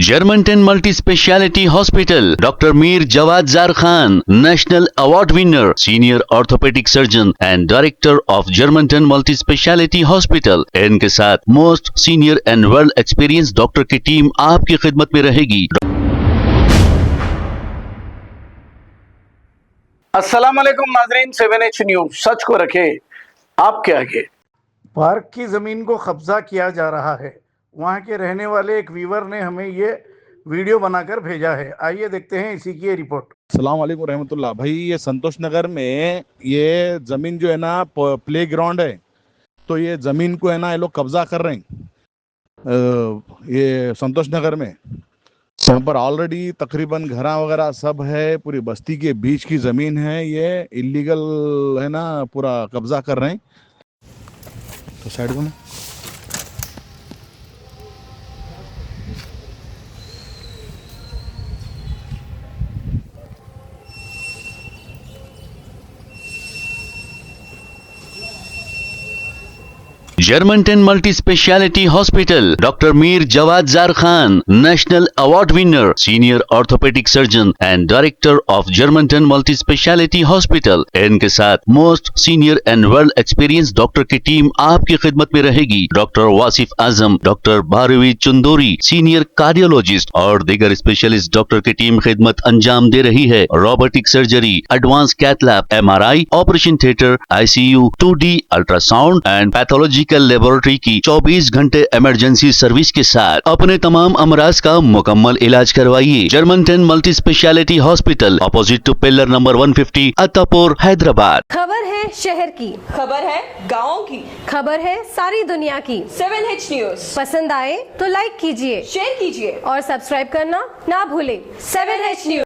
Germantown Multi Speciality Hospital, Dr. Mir Jawad Zar Khan, National Award winner, Senior Orthopedic Surgeon and Director of Germantown Multi Speciality Hospital. इनके साथ most senior and world experience doctor की team आपकी खिदमत में रहेगी। अस्सलाम वालेकुम नाजरीन, 7H न्यूज सच को रखे आपके आगे। पार्क की ज़मीन को कब्जा किया जा रहा है। वहाँ के रहने वाले एक व्यूवर ने हमें ये वीडियो बनाकर भेजा है। आइए देखते हैं इसी की रिपोर्ट। अस्सलाम वालेकुम रहमतुल्लाह। भाई ये संतोष नगर में ये ज़मीन जो है ना प्ले ग्राउंड है, तो ये ज़मीन को है ना ये लोग कब्जा कर रहे हैं। ये संतोष नगर में यहाँ पर ऑलरेडी तकरीबन घरा वगैरह सब है, पूरी बस्ती के बीच की ज़मीन है, ये इलीगल है ना, पूरा कब्जा कर रहे हैं। तो साइड को ना Germantown Multi Speciality Hospital, Dr. Mir Jawad Zar Khan, National Award winner, Senior Orthopedic Surgeon and Director of Germantown Multi Speciality Hospital. इनके साथ most senior and world experience doctor की टीम आपकी खिदमत में रहेगी। डॉक्टर वासिफ आजम, doctor Bharvi चुंदोरी, senior cardiologist और दीगर specialist doctor की टीम खिदमत अंजाम दे रही है। Robotic surgery, advance cath lab, MRI, operation theatre, ICU, 2D ultrasound and pathology laboratory की 24 घंटे इमरजेंसी सर्विस के साथ अपने तमाम अमराज का मुकम्मल इलाज करवाइए। Germanten multi speciality hospital, opposite to pillar number 150, Attapur, Hyderabad. खबर है शहर की, खबर है गाँव की, खबर है सारी दुनिया की। 7H न्यूज पसंद आए तो लाइक कीजिए, शेयर कीजिए और सब्सक्राइब करना ना भूलें। 7H news.